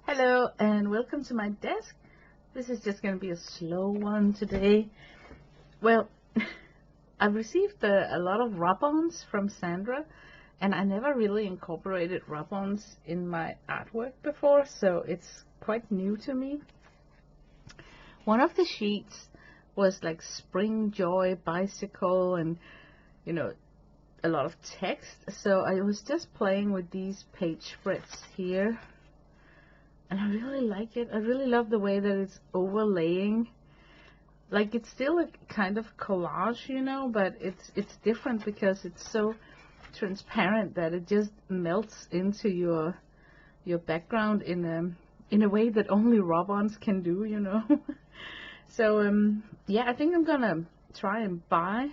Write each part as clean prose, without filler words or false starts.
Hello and welcome to my desk. This is just going to be a slow one today. Well, I've received a lot of Rubons from Zandra, and I never really incorporated Rubons in my artwork before, so it's quite new to me. One of the sheets was like spring joy, bicycle, and a lot of text, so I was just playing with these page spreads here. And I really like it. I really love the way that it's overlaying. Like, it's still a kind of collage, but it's different because it's so transparent that it just melts into your background in a way that only Rubons can do, So yeah, I think I'm gonna try and buy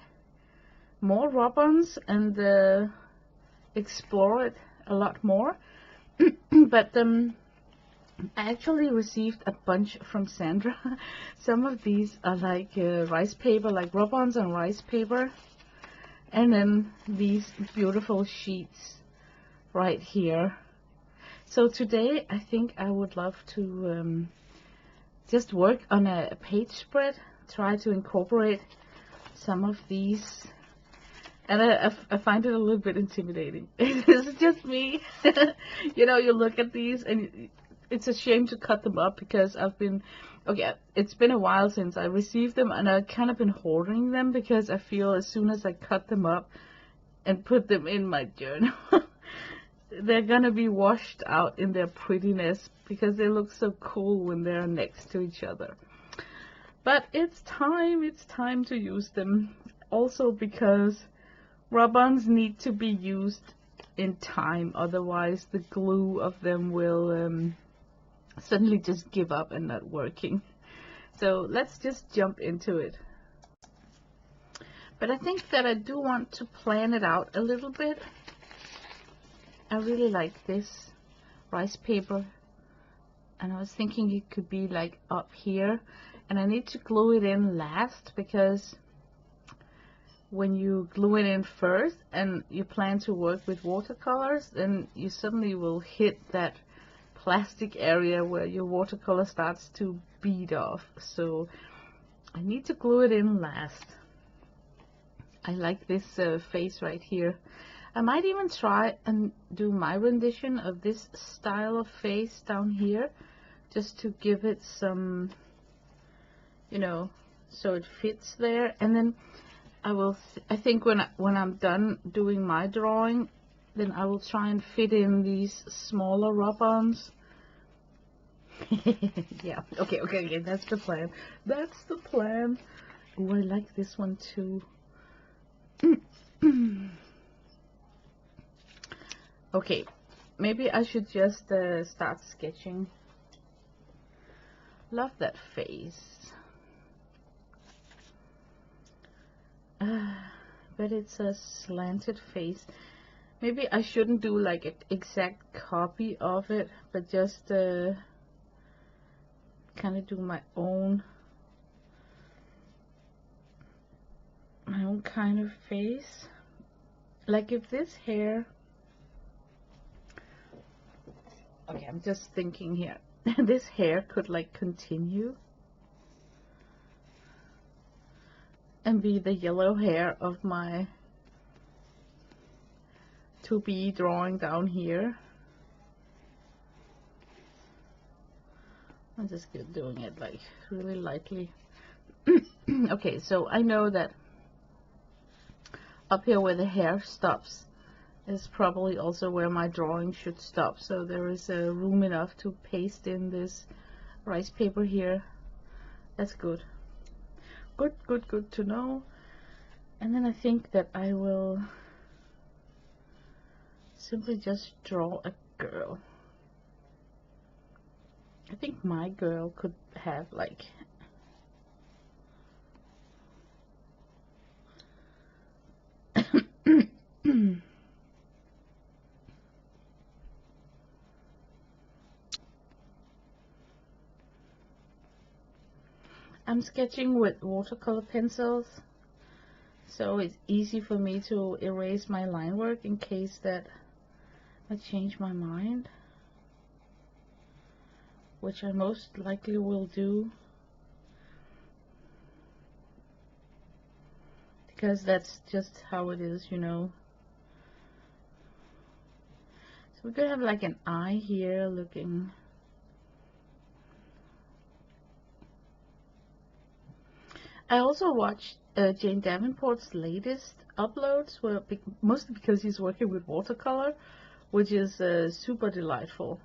more Rubons and explore it a lot more. But I actually received a bunch from Zandra. Some of these are like rice paper, like Rubons on rice paper. And then these beautiful sheets right here. So today I think I would love to just work on a page spread, try to incorporate some of these. And I find it a little bit intimidating. It's just me. You look at these and it's a shame to cut them up because it's been a while since I received them, and I've kind of been hoarding them because I feel as soon as I cut them up and put them in my journal, they're gonna be washed out in their prettiness because they look so cool when they're next to each other. But it's time to use them. Also because Rubons need to be used in time, otherwise the glue of them will suddenly just give up and not working. So let's just jump into it. But I think that I do want to plan it out a little bit. I really like this rice paper, and I was thinking it could be like up here, and I need to glue it in last because when you glue it in first and you plan to work with watercolors, then you suddenly will hit that plastic area where your watercolor starts to bead off. So I need to glue it in last. I like this face right here. I might even try and do my rendition of this style of face down here, just to give it some, so it fits there. And then I think when I'm done doing my drawing, then I will try and fit in these smaller Rubons. Yeah, okay, that's the plan. That's the plan. Oh, I like this one too. Okay, maybe I should just start sketching. Love that face. But it's a slanted face. Maybe I shouldn't do like an exact copy of it, but just kind of do my own kind of face. Like if this hair, okay, I'm just thinking here, this hair could like continue and be the yellow hair of my to-be drawing down here. I'm just doing it like really lightly. Okay, so I know that up here where the hair stops is probably also where my drawing should stop, so there is room enough to paste in this rice paper here. That's good. Good to know. And then I think that I will simply just draw a girl. I think my girl could have like I'm sketching with watercolor pencils, so it's easy for me to erase my line work in case that I change my mind. which I most likely will do, because that's just how it is, you know. So we could have like an eye here looking. I also watched Jane Davenport's latest uploads, where, mostly because he's working with watercolor, which is super delightful.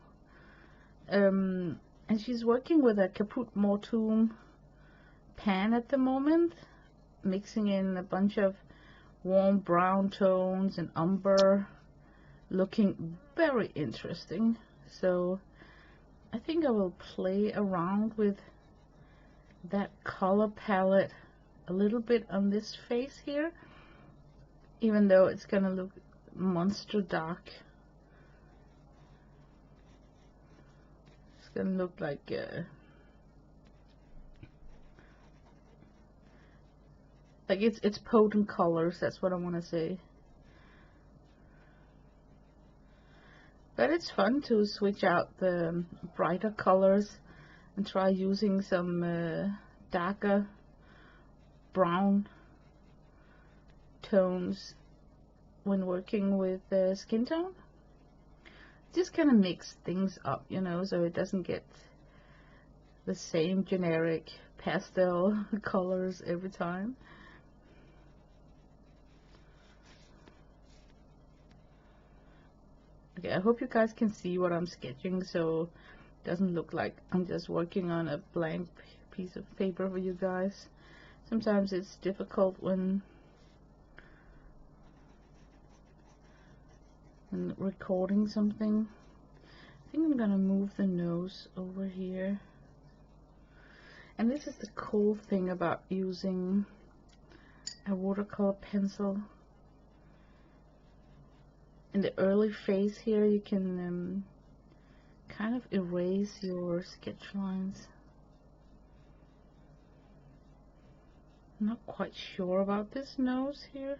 And she's working with a Caput Mortuum pan at the moment, mixing in a bunch of warm brown tones and umber, looking very interesting. So I think I will play around with that color palette a little bit on this face here, even though it's gonna look monster dark. It's gonna look like it's potent colors, that's what I want to say. But it's fun to switch out the brighter colors and try using some darker brown tones when working with skin tone. Just kind of mix things up, you know, so it doesn't get the same generic pastel colors every time. Okay, I hope you guys can see what I'm sketching, so it doesn't look like I'm just working on a blank piece of paper for you guys. Sometimes it's difficult when recording something. I think I'm gonna move the nose over here. And this is the cool thing about using a watercolor pencil. In the early phase here, you can kind of erase your sketch lines. I'm not quite sure about this nose here.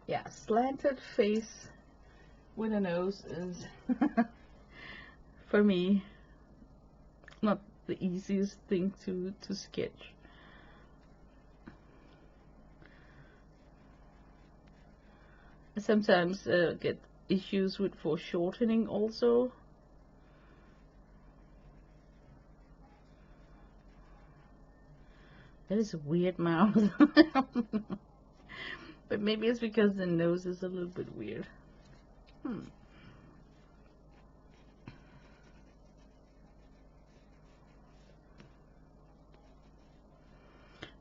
Yeah, slanted face with a nose is, for me, not the easiest thing to sketch. I sometimes get issues with foreshortening also. That is a weird mouth. But maybe it's because the nose is a little bit weird.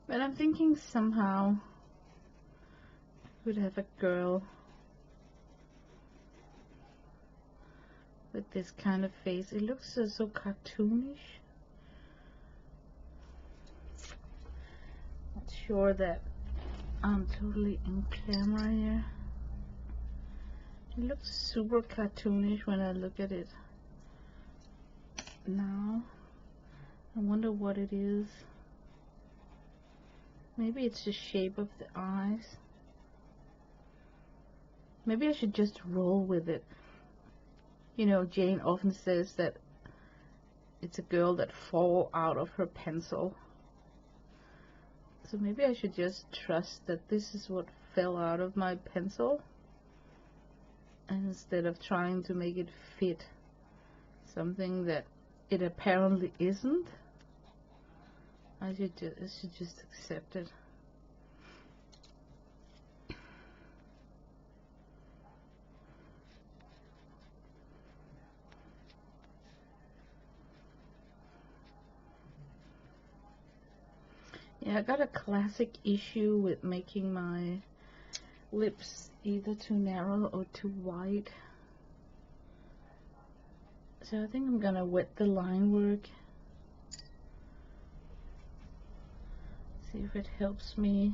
But I'm thinking somehow we'd have a girl with this kind of face. It looks so cartoonish. Not sure that I'm totally in camera here. It looks super cartoonish when I look at it now. I wonder what it is. Maybe it's the shape of the eyes. Maybe I should just roll with it. You know, Jane often says that it's a girl that falls out of her pencil. So maybe I should just trust that this is what fell out of my pencil, and instead of trying to make it fit something that it apparently isn't, I should just accept it. Yeah, I got a classic issue with making my lips either too narrow or too wide. So I think I'm gonna wet the line work. See if it helps me.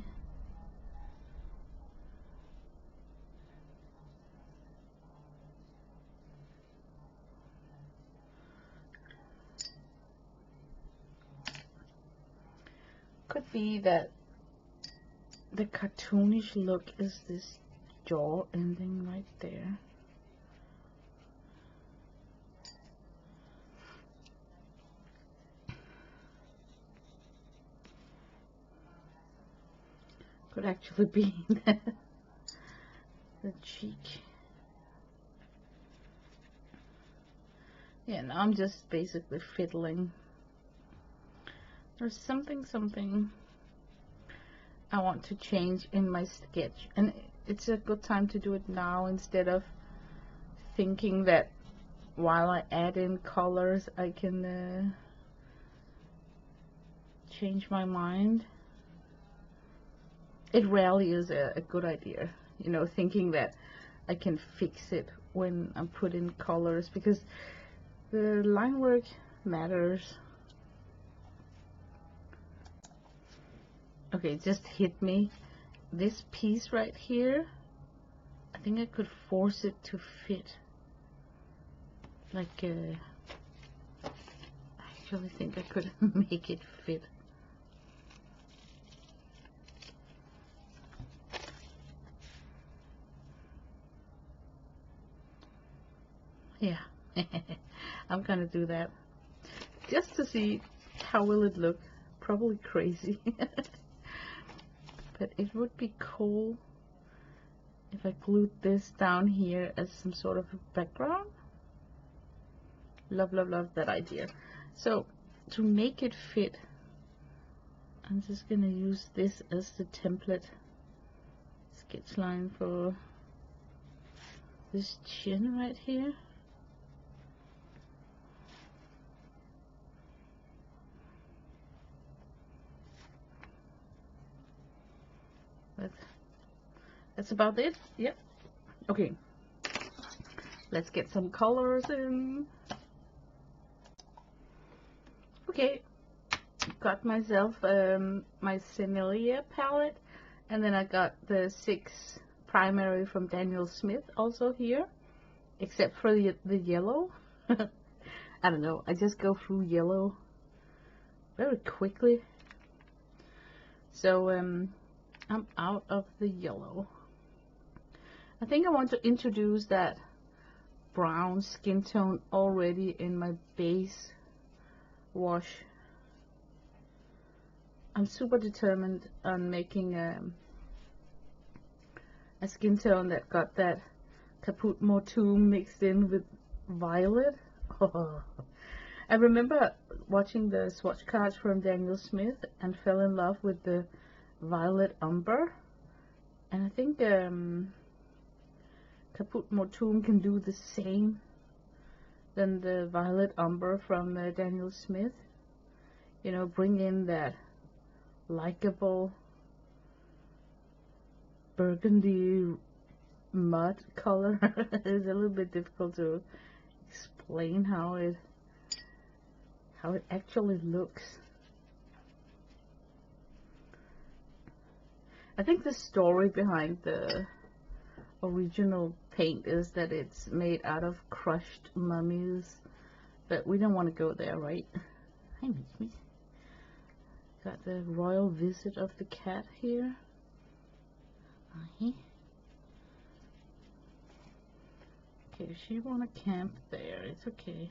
Could be that the cartoonish look is this jaw ending right there. Could actually be the cheek. Yeah, now I'm just basically fiddling. There's something I want to change in my sketch, and it's a good time to do it now instead of thinking that while I add in colors I can change my mind. It rarely is a good idea, you know, thinking that I can fix it when I put in colors, because the line work matters. Okay, it just hit me. This piece right here, I think I could force it to fit. Like, I actually think I could make it fit. Yeah, I'm gonna do that just to see how will it look. Probably crazy. But it would be cool if I glued this down here as some sort of a background. Love, love, love that idea. So to make it fit, I'm just gonna use this as the template sketch line for this chin right here. But that's about it. Yep. Okay. Let's get some colors in. Okay. Got myself my Senilia palette, and then I got the 6 primary from Daniel Smith also here, except for the yellow. I don't know. I just go through yellow very quickly. So I'm out of the yellow. I think I want to introduce that brown skin tone already in my base wash. I'm super determined on making a skin tone that got that Caput Mortuum mixed in with violet. Oh. I remember watching the swatch cards from Daniel Smith and fell in love with the violet umber, and I think Caput Mortuum can do the same than the violet umber from Daniel Smith. You know, bring in that likable burgundy mud color. It's a little bit difficult to explain how it actually looks. I think the story behind the original paint is that it's made out of crushed mummies, but we don't want to go there, right? Hi, Mickey. Got the royal visit of the cat here. Okay, if she wanna camp there, it's okay.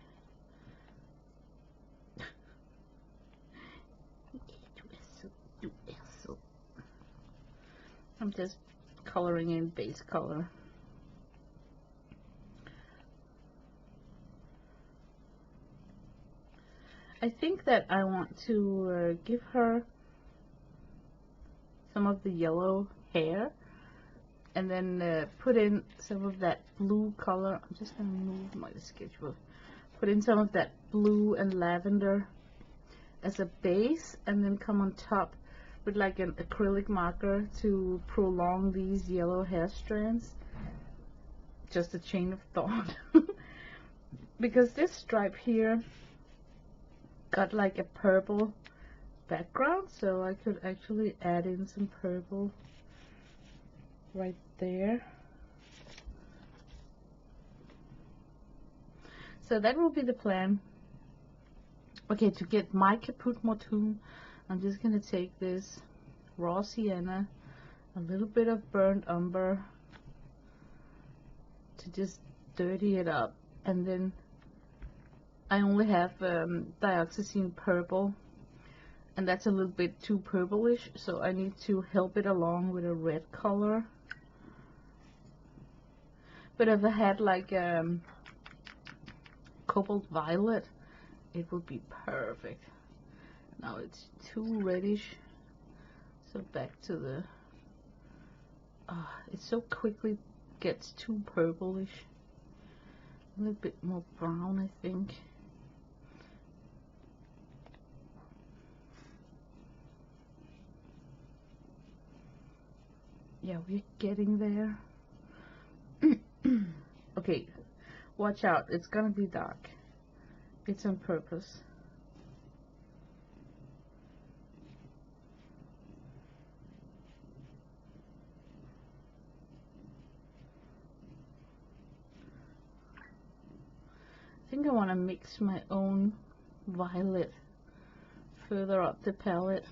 I'm just coloring in base color. I think that I want to give her some of the yellow hair, and then put in some of that blue color. I'm just gonna move my sketchbook. Put in some of that blue and lavender as a base, and then come on top with like an acrylic marker to prolong these yellow hair strands. Just a chain of thought. Because this stripe here got like a purple background, so I could actually add in some purple right there. So that will be the plan. Okay, to get my Caput Mortuum, I'm just gonna take this raw sienna a little bit of burnt umber to just dirty it up, and then I only have dioxazine purple, and that's a little bit too purplish, so I need to help it along with a red color. But if I had like cobalt violet, it would be perfect. Now it's too reddish, so back to the it so quickly gets too purplish. A little bit more brown, I think. Yeah, we're getting there. Okay, watch out, it's gonna be dark. It's on purpose. I think I want to mix my own violet further up the palette.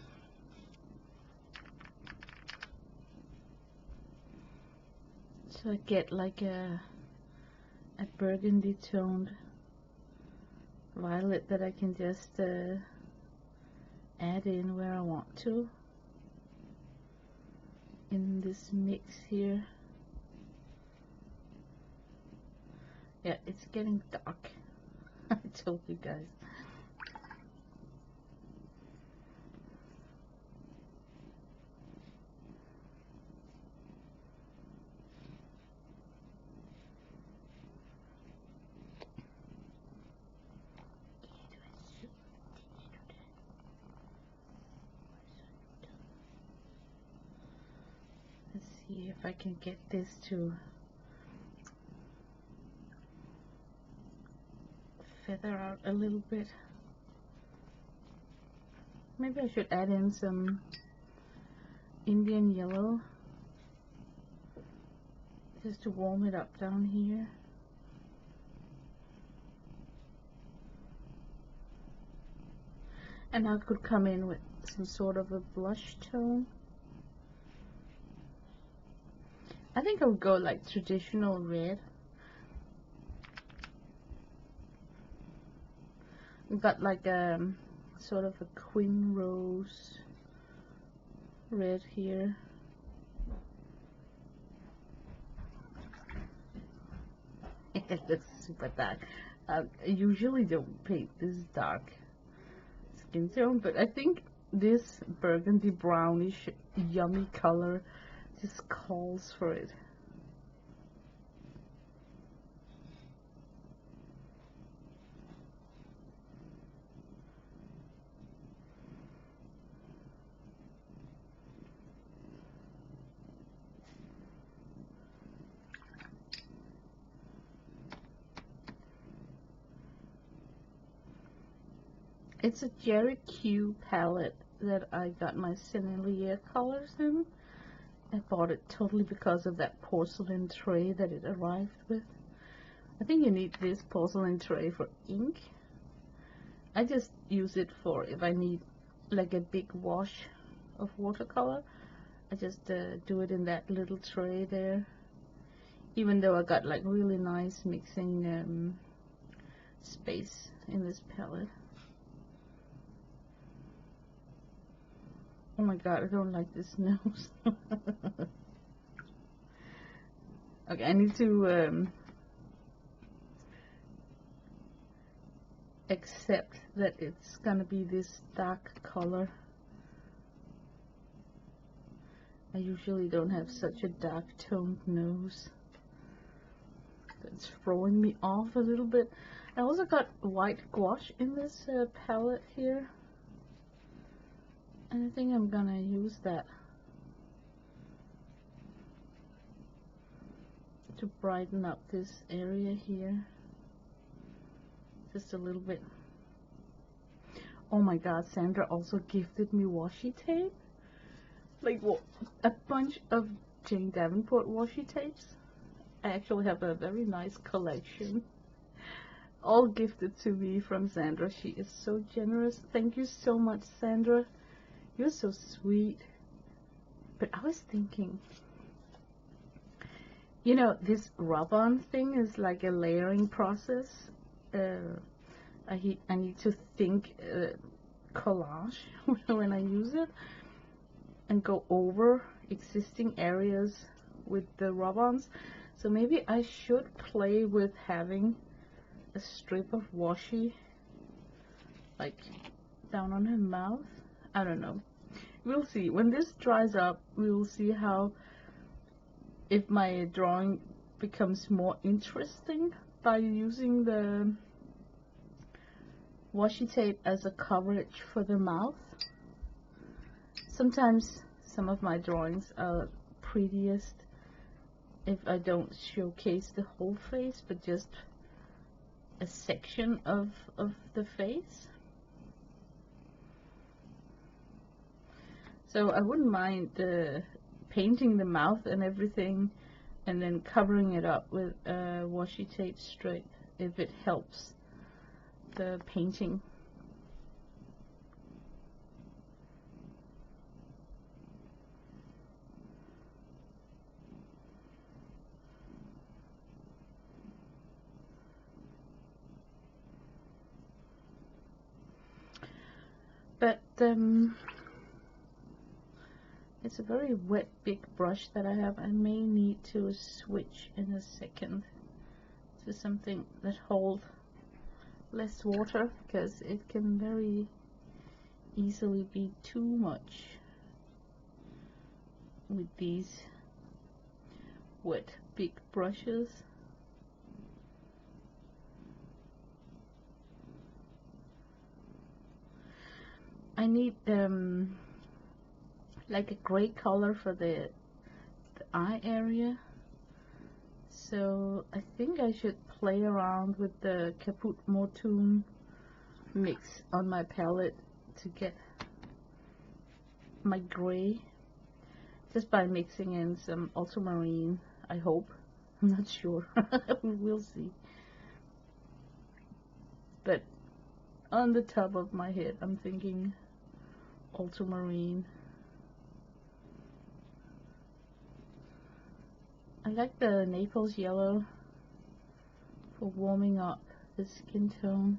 So I get like a burgundy toned violet that I can just add in where I want to in this mix here. Yeah, it's getting dark. I told you guys. Let's see if I can get this to feather out a little bit. Maybe I should add in some Indian yellow just to warm it up down here. And I could come in with some sort of a blush tone. I think I'll go like traditional red. I've got like sort of a queen rose red here. It looks super dark. I usually don't paint this dark skin tone, but I think this burgundy brownish yummy color just calls for it. It's a Jerry Q palette that I got my Sennelier colors in. I bought it totally because of that porcelain tray that it arrived with. I think you need this porcelain tray for ink. I just use it for if I need like a big wash of watercolor. I just do it in that little tray there. Even though I got like really nice mixing space in this palette. Oh my god, I don't like this nose. Okay, I need to accept that it's gonna be this dark color. I usually don't have such a dark toned nose. That's throwing me off a little bit. I also got white gouache in this palette here. And I think I'm gonna use that to brighten up this area here. Just a little bit. Oh my god, Zandra also gifted me washi tape. Like a bunch of Jane Davenport washi tapes. I actually have a very nice collection. All gifted to me from Zandra. She is so generous. Thank you so much, Zandra. You're so sweet. But I was thinking, you know, this rub-on thing is like a layering process. I need to think collage when I use it and go over existing areas with the rub-ons. So maybe I should play with having a strip of washi like down on her mouth. I don't know. We'll see. When this dries up, we will see how, if my drawing becomes more interesting by using the washi tape as a coverage for the mouth. Sometimes some of my drawings are prettiest if I don't showcase the whole face, but just a section of the face. So I wouldn't mind painting the mouth and everything and then covering it up with a washi tape strip if it helps the painting. But it's a very wet big brush that I have. I may need to switch in a second to something that holds less water, because it can very easily be too much with these wet big brushes. I need like a gray color for the eye area, so I think I should play around with the Caput Mortuum mix on my palette to get my gray, just by mixing in some ultramarine, I hope. I'm not sure. We'll see. But on the top of my head, I'm thinking ultramarine. I like the Naples yellow for warming up the skin tone.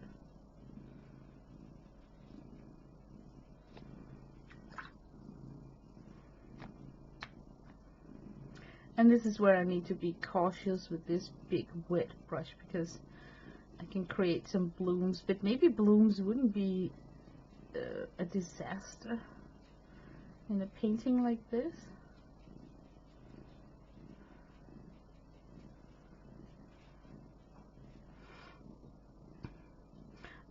And this is where I need to be cautious with this big wet brush, because I can create some blooms, but maybe blooms wouldn't be a disaster in a painting like this.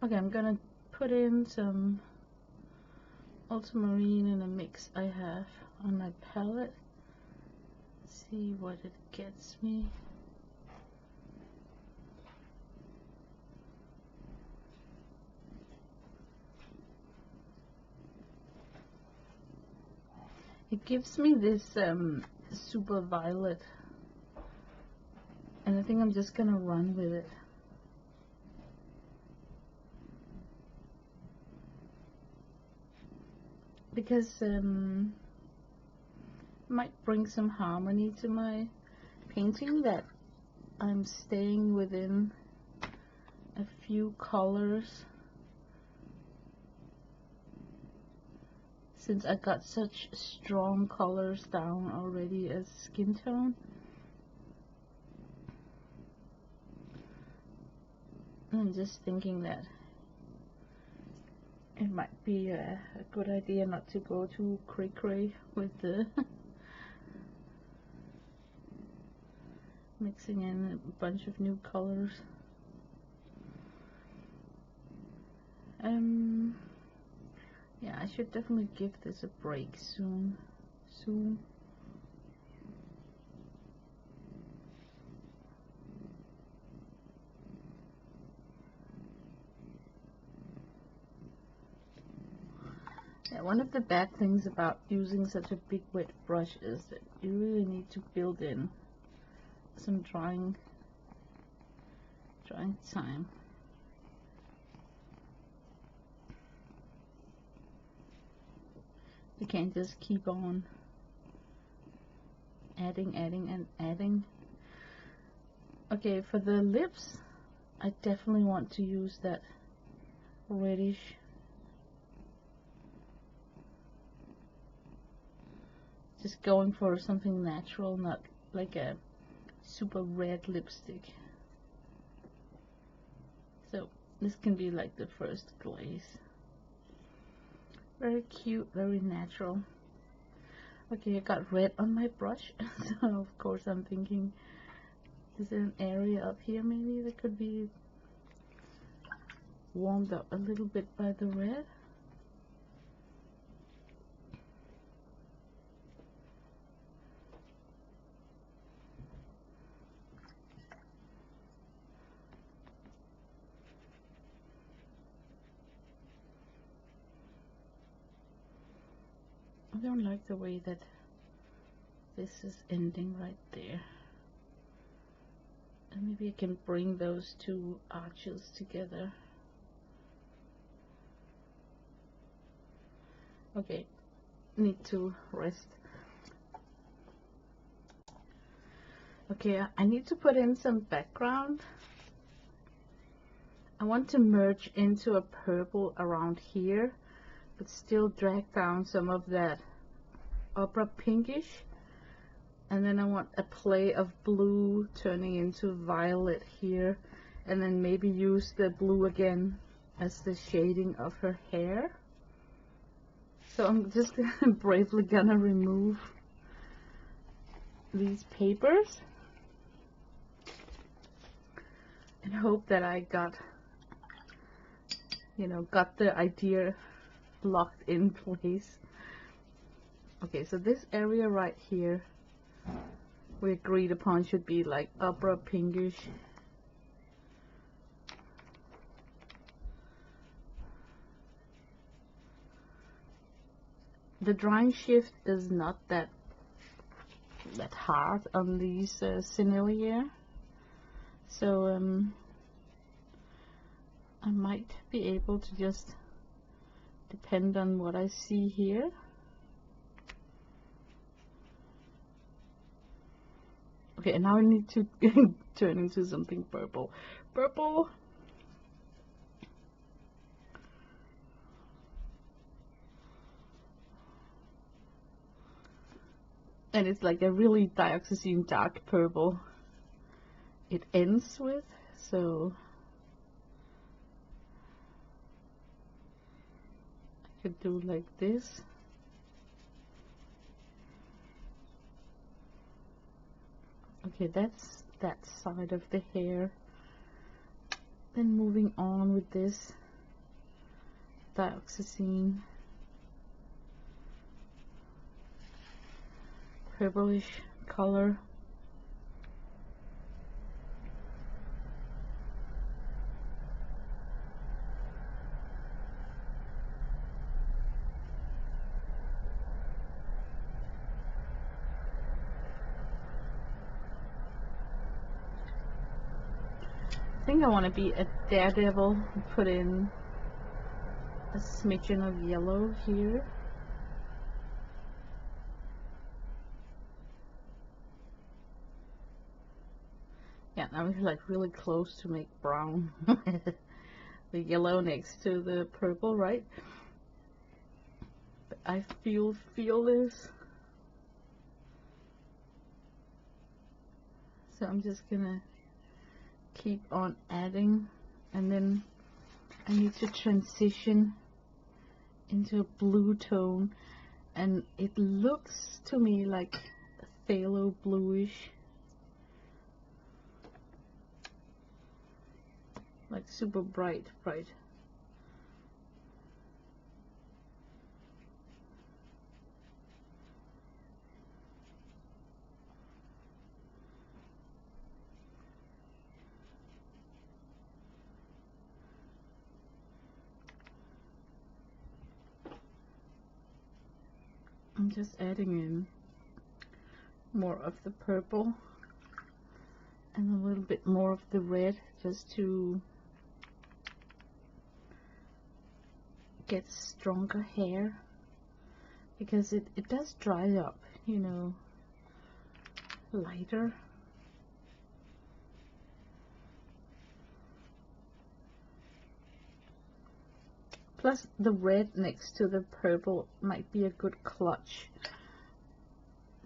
Okay, I'm gonna put in some ultramarine in a mix I have on my palette. See what it gets me. It gives me this super violet, and I think I'm just gonna run with it. Because it might bring some harmony to my painting, that I'm staying within a few colors, since I got such strong colors down already as skin tone. I'm just thinking that it might be a good idea not to go too cray-cray with the mixing in a bunch of new colors. Yeah, I should definitely give this a break soon. Yeah, one of the bad things about using such a big wet brush is that you really need to build in some drying time. You can't just keep on adding and adding. Okay, for the lips, I definitely want to use that reddish. Just going for something natural, not like a super red lipstick. So this can be like the first glaze. Very cute, very natural. Okay, I got red on my brush, so of course I'm thinking, is there an area up here maybe that could be warmed up a little bit by the red? I don't like the way that this is ending right there. And maybe I can bring those two arches together. Okay, need to rest. Okay, I need to put in some background. I want to merge into a purple around here, but still drag down some of that opera pinkish. And then I want a play of blue turning into violet here, and then maybe use the blue again as the shading of her hair. So I'm just bravely gonna remove these papers and hope that I got the idea locked in place. Okay, so this area right here we agreed upon should be like opera pinkish. The drying shift is not that hard on these cinelia, so I might be able to just depend on what I see here. Okay, and now I need to turn into something purple. Purple! And it's like a really dioxazine dark purple it ends with, so I could do like this. Okay, that's that side of the hair. Then moving on with this dioxazine purplish color. I think I want to be a daredevil and put in a smidgen of yellow here. Yeah, now we're like really close to make brown. The yellow next to the purple, right? But I feel this. So I'm just gonna keep on adding, and then I need to transition into a blue tone, and it looks to me like a phthalo bluish, like super bright. I'm just adding in more of the purple and a little bit more of the red, just to get stronger hair, because it does dry up, you know, lighter. Plus the red next to the purple might be a good clutch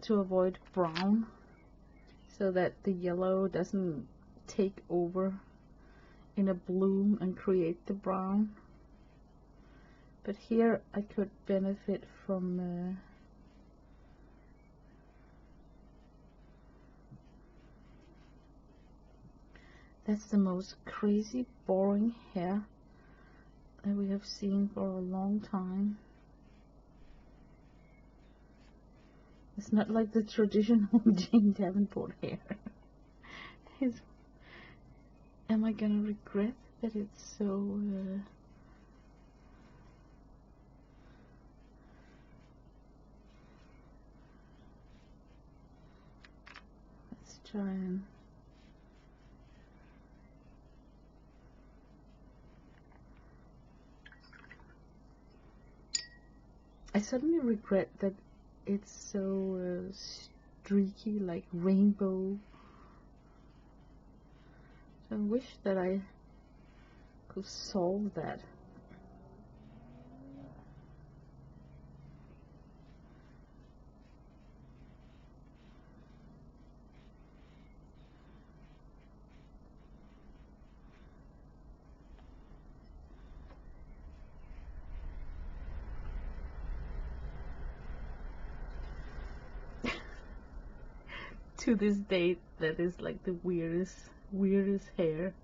to avoid brown, so that the yellow doesn't take over in a bloom and create the brown. But here I could benefit from that's the most crazy boring hair that we have seen for a long time. It's not like the traditional Jane Davenport hair. Am I gonna regret that it's so let's try and I suddenly regret that it's so streaky, like rainbow. So I wish that I could solve that. To this date, that is like the weirdest hair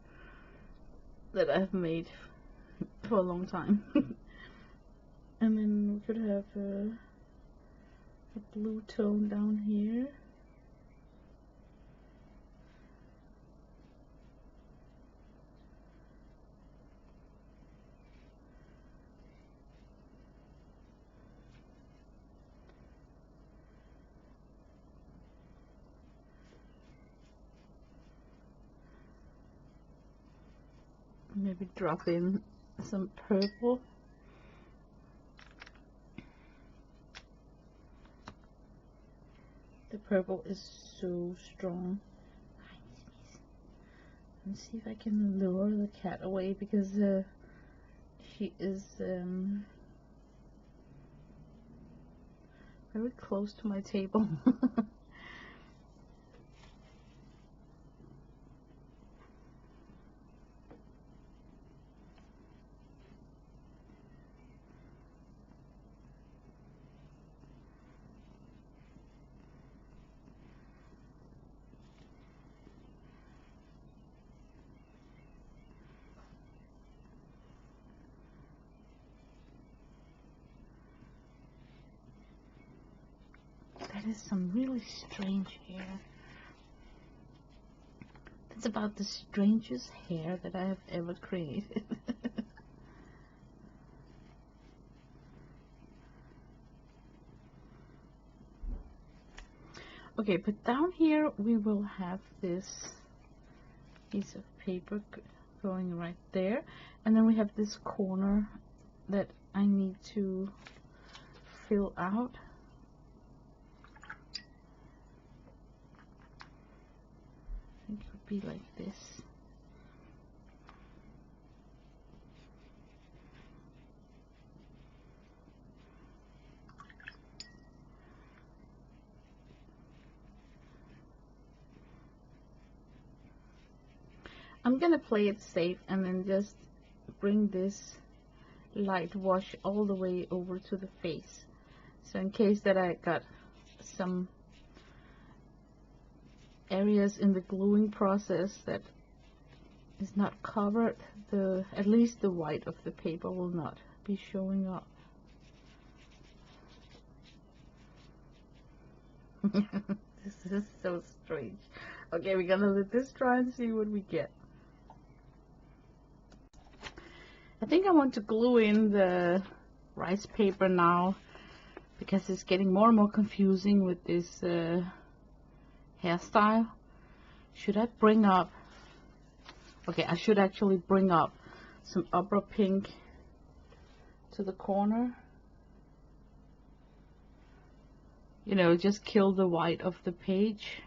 that I've made for a long time. And then we could have a blue tone down here. Maybe drop in some purple. The purple is so strong. Let's see if I can lure the cat away, because she is very close to my table. That is some really strange hair. That's about the strangest hair that I have ever created. Okay, but down here we will have this piece of paper going right there, and then we have this corner that I need to fill out. I think it would be like this. I'm gonna play it safe and then just bring this light wash all the way over to the face. So in case that I got some areas in the gluing process that is not covered, at least the white of the paper will not be showing up. This is so strange. Okay, we're gonna let this dry and see what we get. I think I want to glue in the rice paper now, because it's getting more and more confusing with this hairstyle. Should I bring up, okay, I should actually bring up some opera pink to the corner. You know, just kill the white of the page.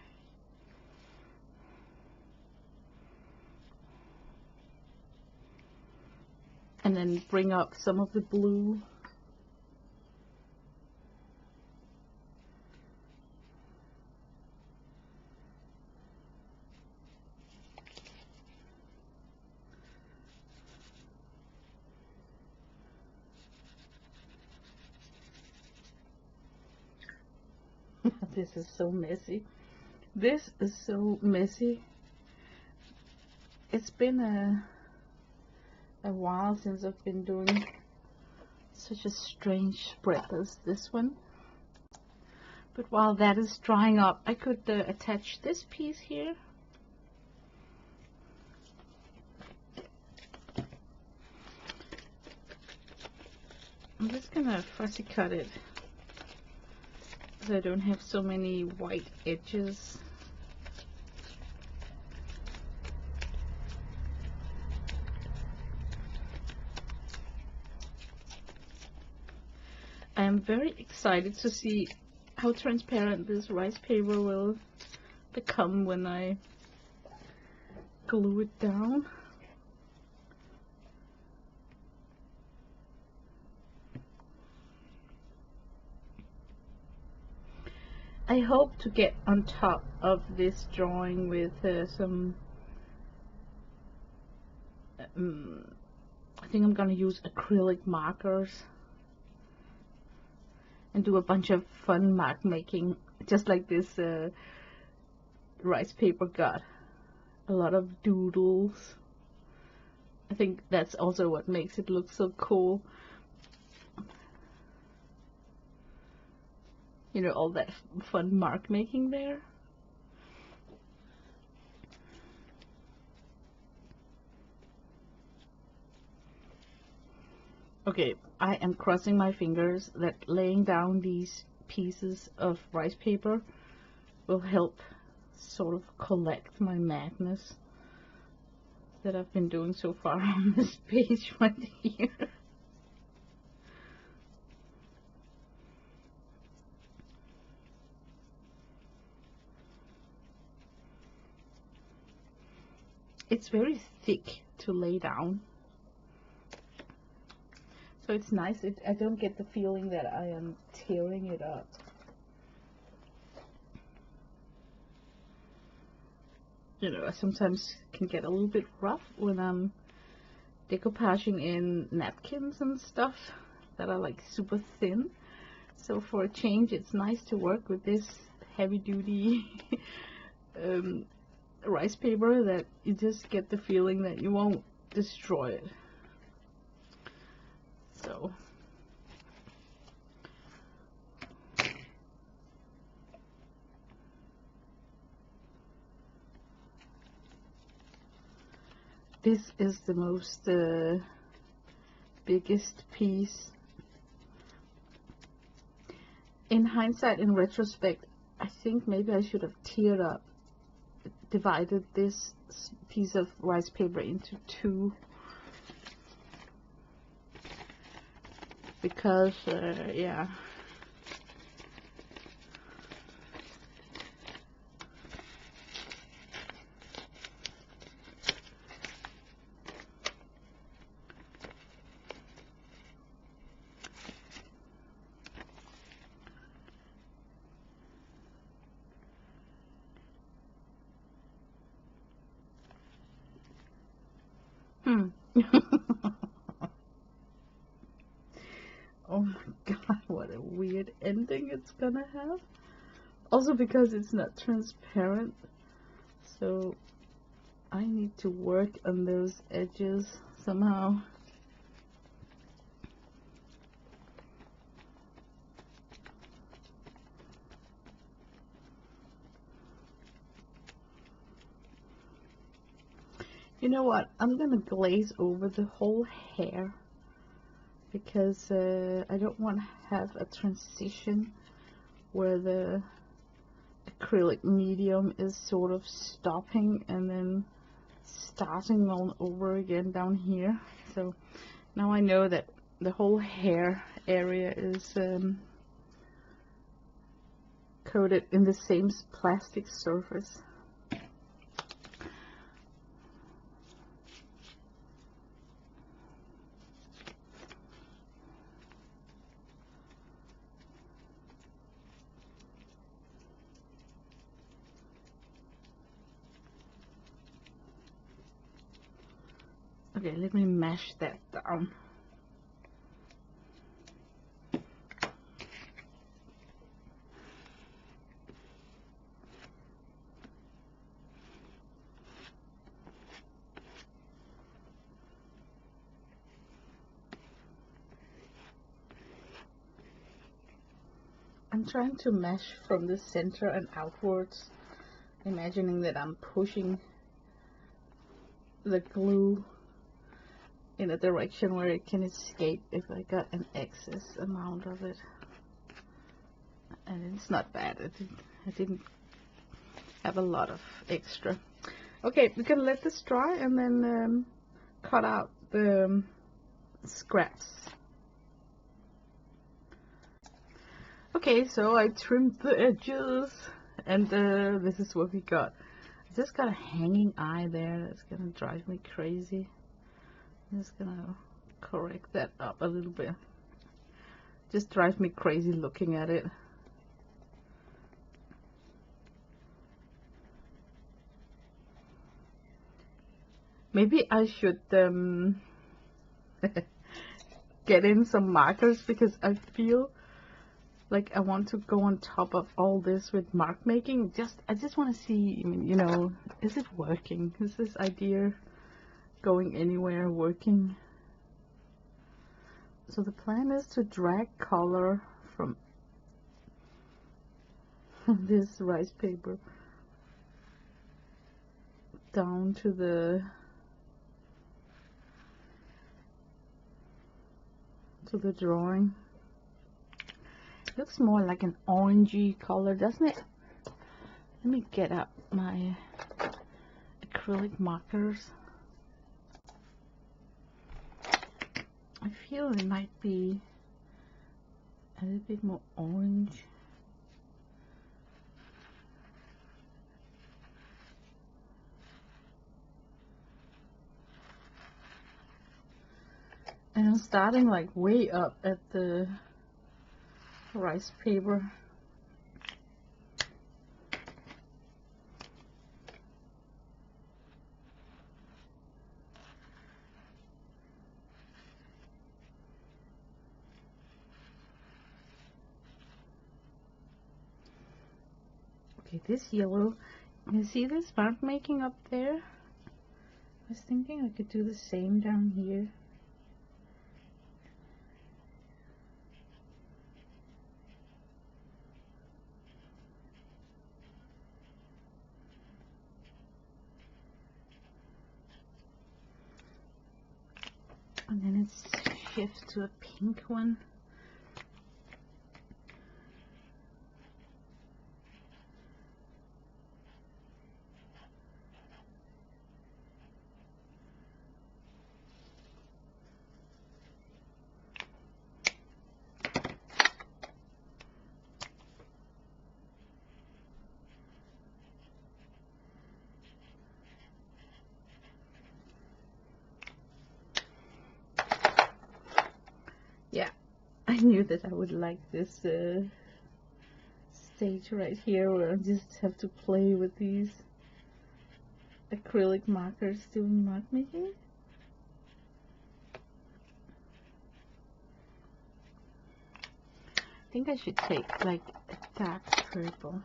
and then bring up some of the blue. This is so messy. This is so messy. It's been a while since I've been doing such a strange spread as this one. But while that is drying up, I could attach this piece here. I'm just gonna fussy cut it so I don't have so many white edges. I am very excited to see how transparent this rice paper will become when I glue it down. I hope to get on top of this drawing with some I think I'm gonna use acrylic markers and do a bunch of fun mark making, just like this rice paper got. A lot of doodles. I think that's also what makes it look so cool. You know, all that fun mark making there. Okay, I am crossing my fingers that laying down these pieces of rice paper will help sort of collect my madness that I've been doing so far on this page right here. It's very thick to lay down, so it's nice. I don't get the feeling that I am tearing it up. You know, I sometimes can get a little bit rough when I'm decoupaging in napkins and stuff that are like super thin. So for a change, it's nice to work with this heavy-duty rice paper that you just get the feeling that you won't destroy it. So this is the most biggest piece. In hindsight, in retrospect, I think maybe I should have divided this piece of rice paper into two, because yeah, oh my god, what a weird ending it's gonna have. Also because it's not transparent, so I need to work on those edges somehow. You know what? I'm gonna glaze over the whole hair because I don't want to have a transition where the acrylic medium is sort of stopping and then starting all over again down here. So now I know that the whole hair area is coated in the same plastic surface. Okay, let me mash that down. I'm trying to mash from the center and outwards, imagining that I'm pushing the glue in a direction where it can escape if I got an excess amount of it. And it's not bad. I didn't have a lot of extra. Okay, we're gonna let this dry and then cut out the scraps. Okay, so I trimmed the edges, and this is what we got. I just got a hanging eye there that's gonna drive me crazy. I'm just gonna correct that up a little bit. Just drives me crazy looking at it. Maybe I should get in some markers, because I feel like I want to go on top of all this with mark making. I just want to see, you know, is it working? Is this idea going anywhere, working? So the plan is to drag color from this rice paper down to the drawing. It looks more like an orangey color, doesn't it? Let me get up my acrylic markers. I feel it might be a little bit more orange. And I'm starting like way up at the rice paper. Okay, this yellow, you see this mark making up there? I was thinking I could do the same down here. And then it's shift to a pink one. Yeah, I knew that I would like this stage right here, where I just have to play with these acrylic markers doing mark making. I think I should take like a dark purple.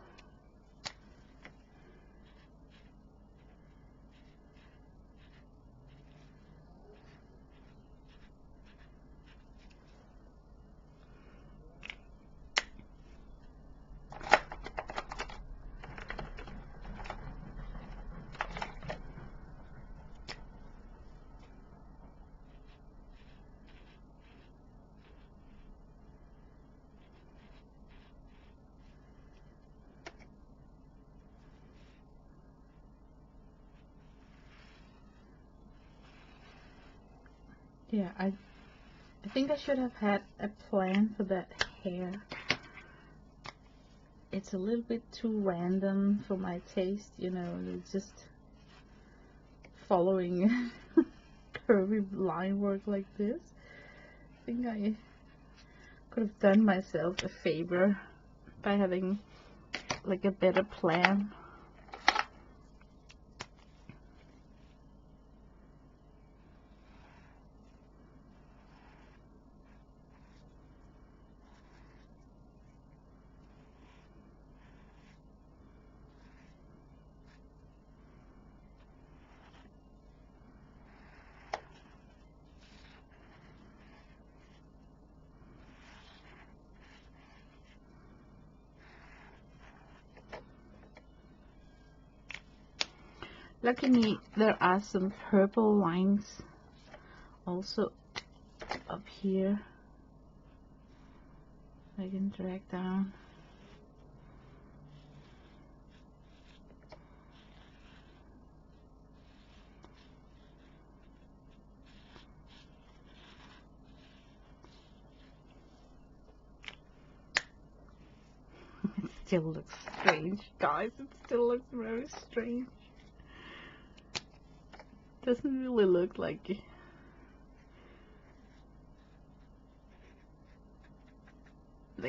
Yeah, I think I should have had a plan for that hair. It's a little bit too random for my taste, you know, it's just following curvy line work like this. I think I could have done myself a favor by having like a better plan. Lucky me, there are some purple lines also up here. I can drag down. It still looks strange, guys. It still looks very strange. Doesn't really look like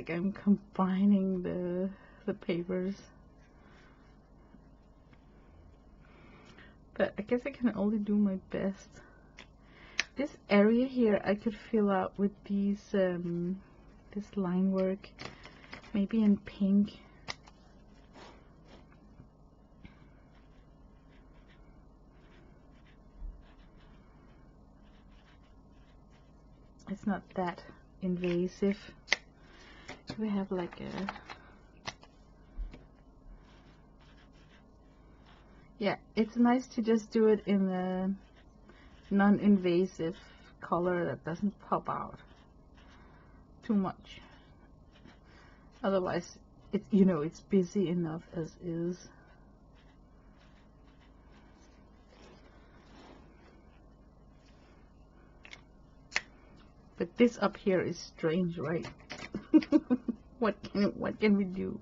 I'm combining the papers. But I guess I can only do my best. This area here I could fill out with these this line work, maybe in pink. It's not that invasive. We have like a, yeah, it's nice to just do it in a non-invasive color that doesn't pop out too much. Otherwise, it's, you know, it's busy enough as is. But this up here is strange, right? What can we do?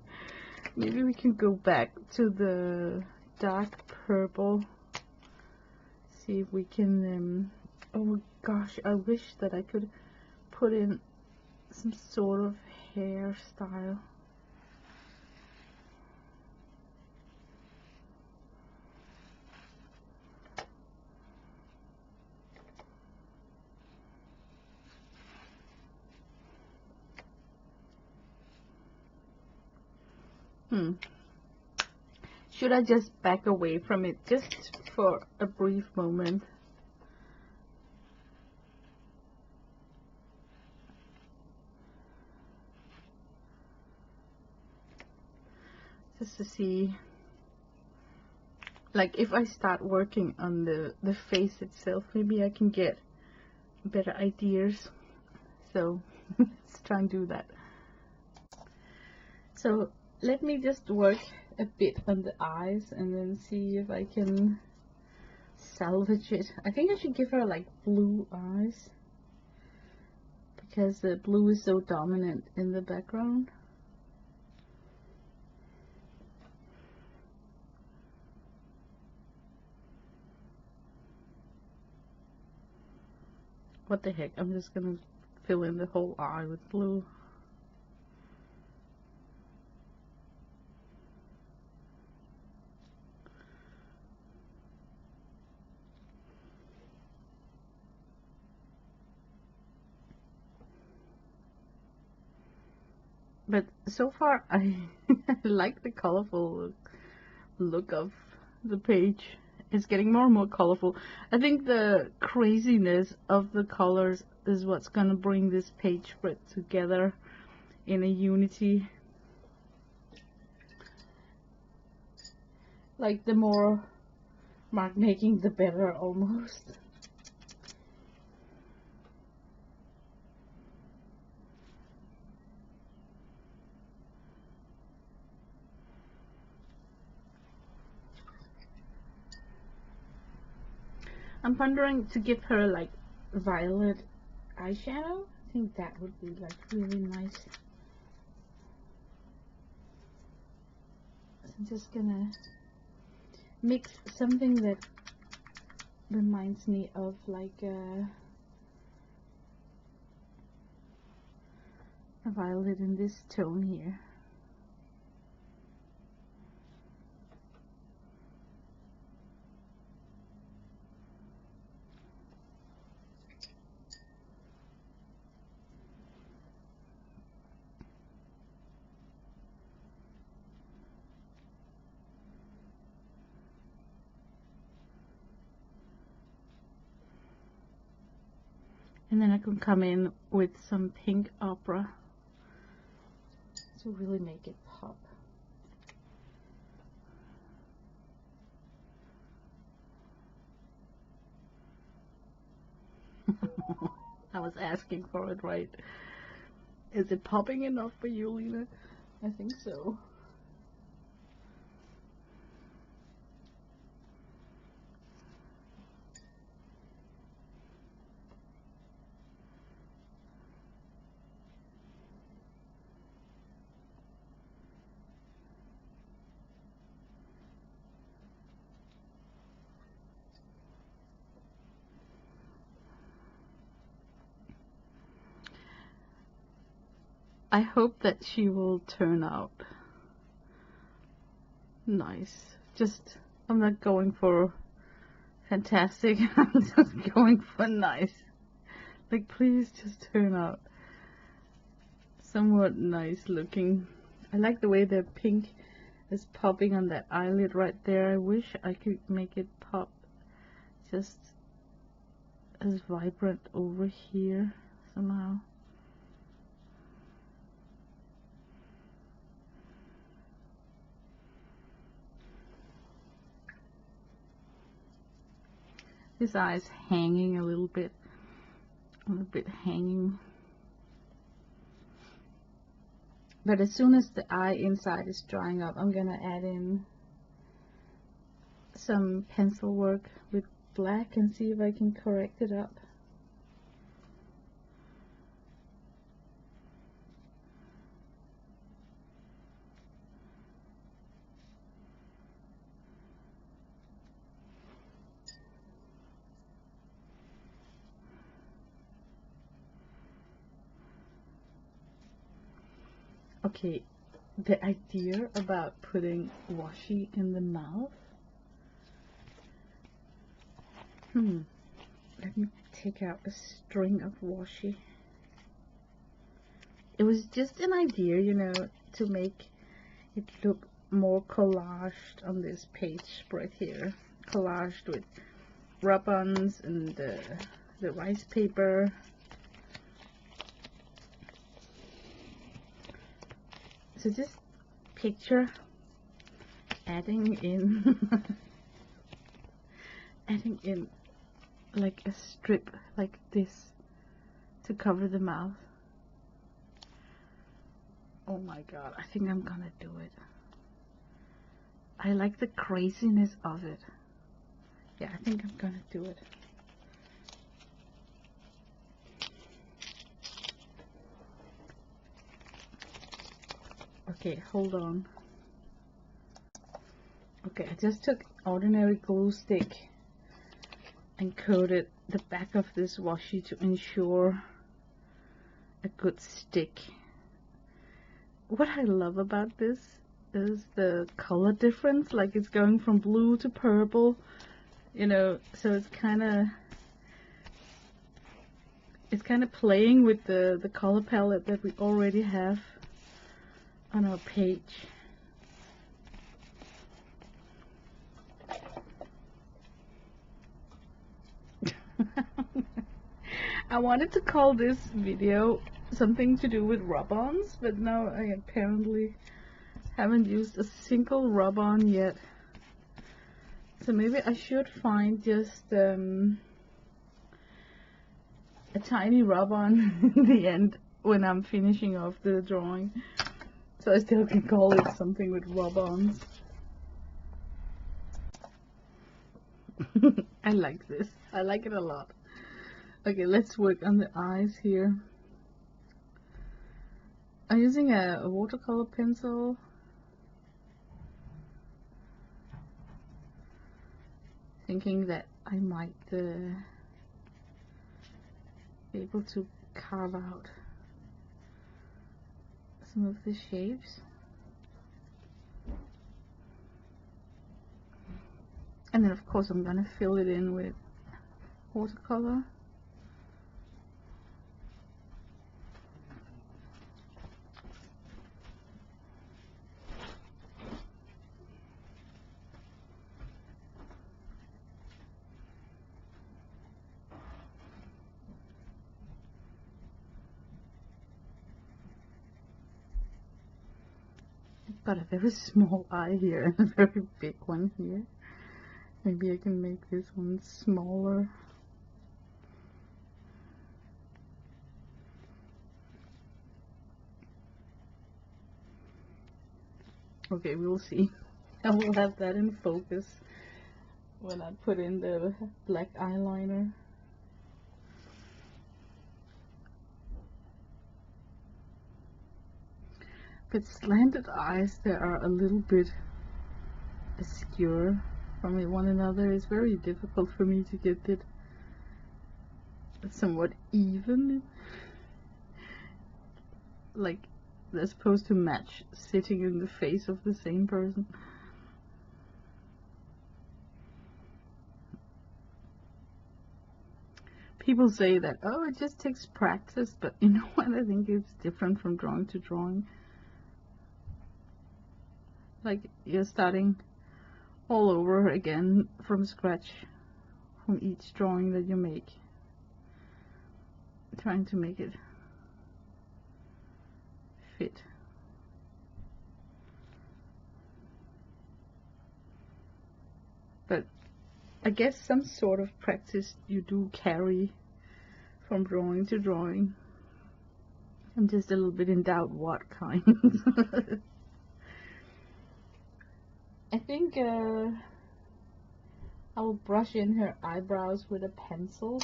Maybe we can go back to the dark purple. See if we can. Oh gosh, I wish that I could put in some sort of hairstyle. Should I just back away from it just for a brief moment? Just to see, like, if I start working on the face itself, maybe I can get better ideas. So let's try and do that. So let me just work a bit on the eyes and then see if I can salvage it. I think I should give her like blue eyes because the blue is so dominant in the background. What the heck, I'm just gonna fill in the whole eye with blue. But so far I like the colorful look of the page. It's getting more and more colorful. I think the craziness of the colors is what's gonna bring this page spread together in a unity. Like the more mark making, the better almost. I'm wondering to give her like violet eyeshadow. I think that would be like really nice. So I'm just gonna mix something that reminds me of like a violet in this tone here. And then I can come in with some pink opera to really make it pop. I was asking for it, right? Is it popping enough for you, Lena? I think so. I hope that she will turn out nice. Just, I'm not going for fantastic. I'm just going for nice. Like, please just turn out somewhat nice looking. I like the way the pink is popping on that eyelid right there. I wish I could make it pop just as vibrant over here somehow. This eye is hanging a little bit hanging. But as soon as the eye inside is drying up, I'm gonna add in some pencil work with black and see if I can correct it up. Okay, the idea about putting washi in the mouth. Let me take out a string of washi. It was just an idea, you know, to make it look more collaged on this page spread here. Collaged with Rubons and the rice paper. So just picture adding in adding in like a strip like this to cover the mouth. Oh my god, I think I'm gonna do it. I like the craziness of it. Yeah, I think I'm gonna do it. Okay, hold on. Okay, I just took ordinary glue stick and coated the back of this washi to ensure a good stick. What I love about this is the color difference, like it's going from blue to purple, you know, so it's kind of playing with the color palette that we already have on our page. I wanted to call this video something to do with rub-ons, but now I apparently haven't used a single rub-on yet. So maybe I should find just a tiny rub-on in the end when I'm finishing off the drawing, so I still can call it something with rub-ons. I like this. I like it a lot. Okay, let's work on the eyes here. I'm using a watercolor pencil. Thinking that I might be able to carve out some of the shapes. And then of course I'm gonna fill it in with watercolor. I've got a very small eye here and a very big one here. Maybe I can make this one smaller. Okay, we'll see. I will have that in focus when I put in the black eyeliner. But slanted eyes that are a little bit obscure from one another is very difficult for me to get it somewhat even. Like they're supposed to match sitting in the face of the same person. People say that, oh, it just takes practice, but you know what? I think it's different from drawing to drawing. Like you're starting all over again from scratch from each drawing that you make, trying to make it fit. But I guess some sort of practice you do carry from drawing to drawing. I'm just a little bit in doubt what kind. I think I'll brush in her eyebrows with a pencil.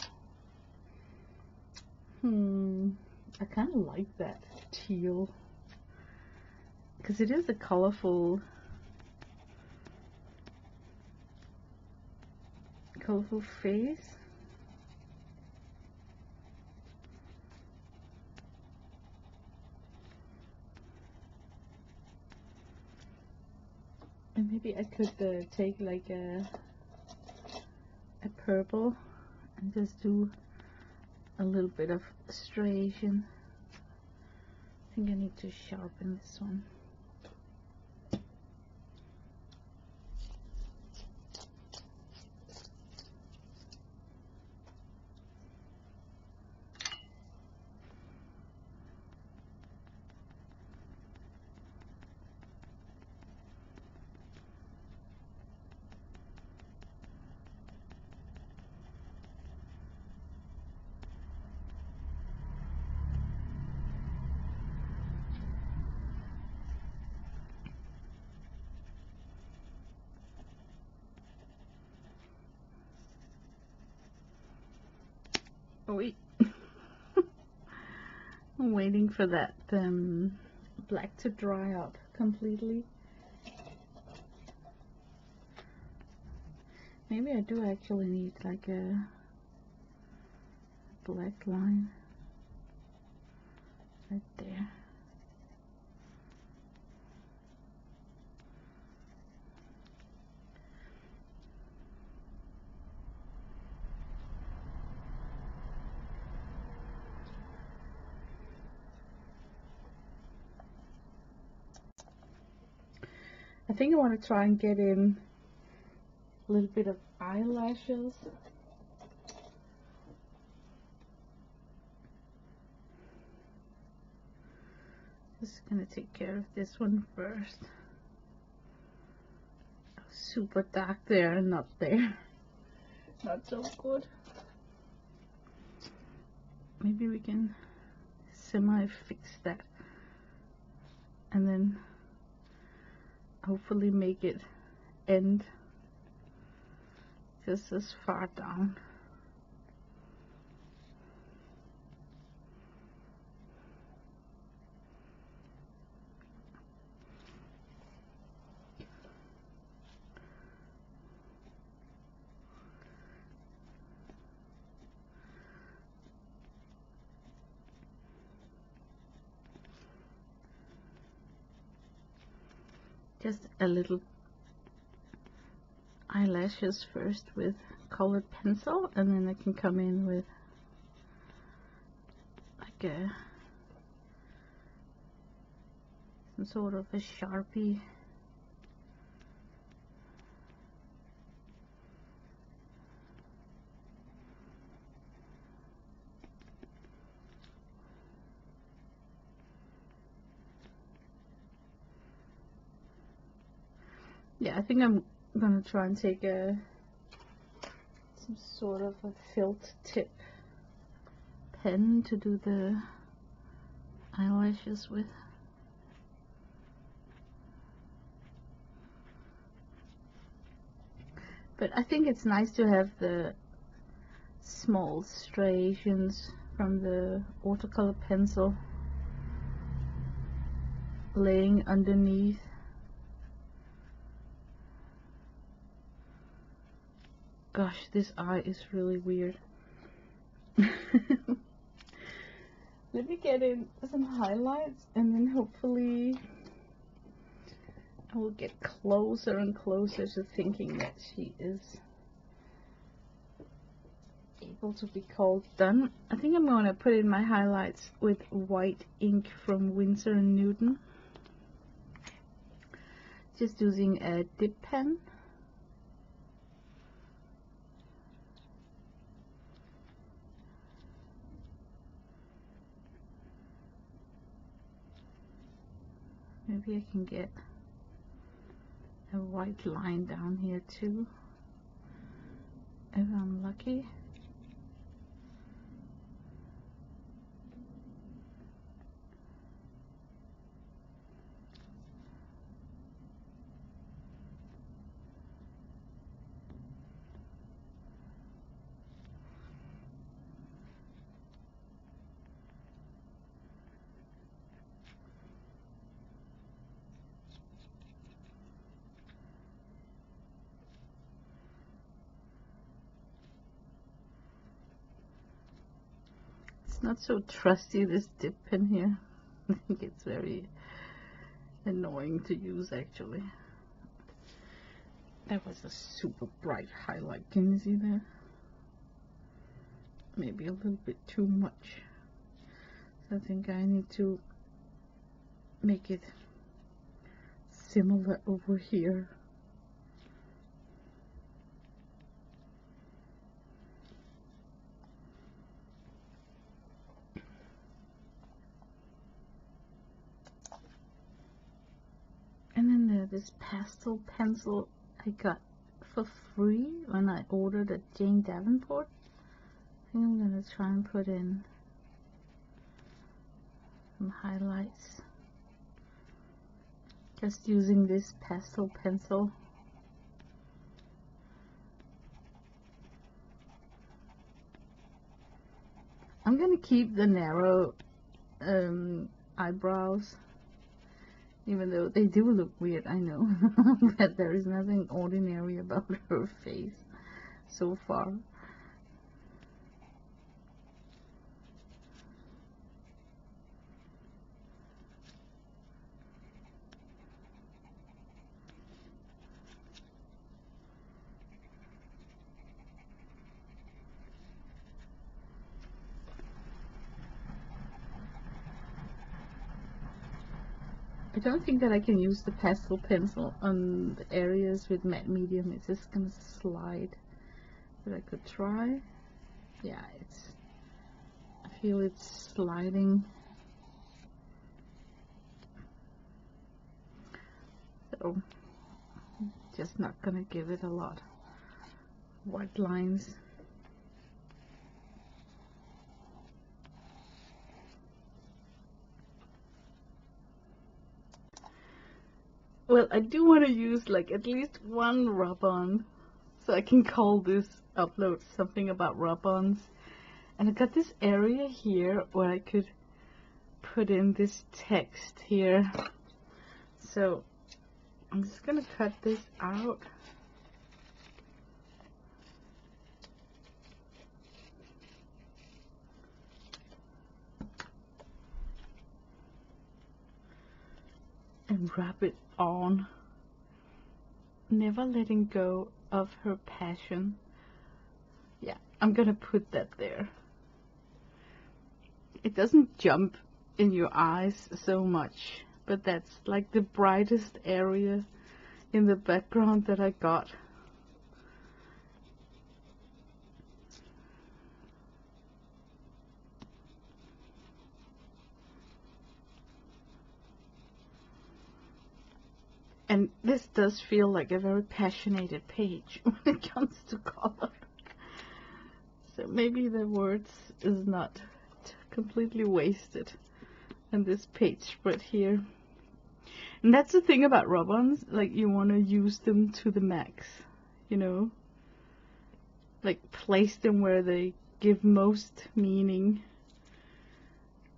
I kind of like that teal, because it is a colorful face. And maybe I could take like a purple and just do a little bit of striation. I think I need to sharpen this one. Oh wait, I'm waiting for that black to dry up completely. Maybe I do actually need like a black line right there. I think I want to try and get in a little bit of eyelashes. Just gonna take care of this one first. Super dark there and not there. Not so good. Maybe we can semi-fix that and then hopefully make it end just as far down. Just a little eyelashes first with colored pencil, and then I can come in with like some sort of a Sharpie. Yeah, I think I'm gonna try and take some sort of a felt tip pen to do the eyelashes with. But I think it's nice to have the small striations from the watercolor pencil laying underneath. Gosh, this eye is really weird. Let me get in some highlights, and then hopefully I will get closer and closer to thinking that she is able to be called done. I think I'm going to put in my highlights with white ink from Winsor & Newton. Just using a dip pen. Maybe I can get a white line down here too, if I'm lucky. It's not so trusty, this dip pen here. I think it's very annoying to use, actually. That was a super bright highlight. Can you see that? Maybe a little bit too much. So I think I need to make it similar over here. And then this pastel pencil I got for free when I ordered at Jane Davenport. I think I'm going to try and put in some highlights. Just using this pastel pencil. I'm going to keep the narrow eyebrows. Even though they do look weird, I know. But there is nothing ordinary about her face so far. I don't think that I can use the pastel pencil on the areas with matte medium. It's just gonna slide. But I could try. Yeah, I feel it's sliding. So, just not gonna give it a lot. White lines. Well, I do want to use like at least one rub-on, so I can call this upload something about rub-ons. And I got this area here where I could put in this text here. So I'm just gonna cut this out. And wrap it on, never letting go of her passion. Yeah, I'm gonna put that there. It doesn't jump in your eyes so much, but that's like the brightest area in the background that I got. And this does feel like a very passionate page when it comes to color. So maybe the words is not completely wasted in this page spread here. And that's the thing about rub-ons, like you want to use them to the max, you know. like place them where they give most meaning,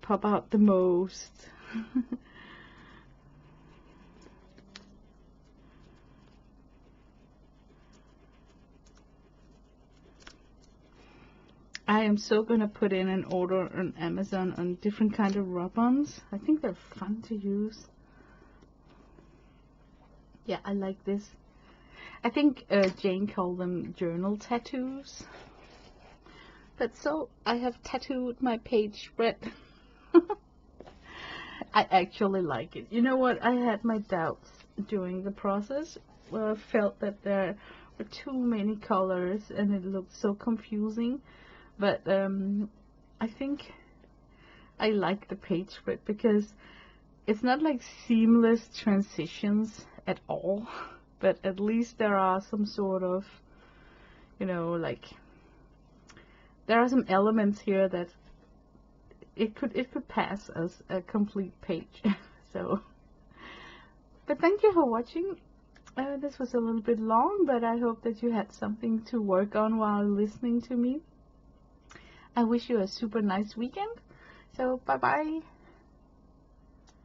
pop out the most. I am so gonna put in an order on Amazon on different kind of rub-ons. I think they're fun to use. Yeah, I like this. I think Jane called them journal tattoos. But so I have tattooed my page spread. I actually like it. You know what? I had my doubts during the process where I felt that there were too many colors and it looked so confusing. But I think I like the page spread because it's not like seamless transitions at all, but at least there are some sort of, you know, like there are some elements here that it could pass as a complete page. So, but thank you for watching. This was a little bit long, but I hope that you had something to work on while listening to me. I wish you a super nice weekend. So bye bye.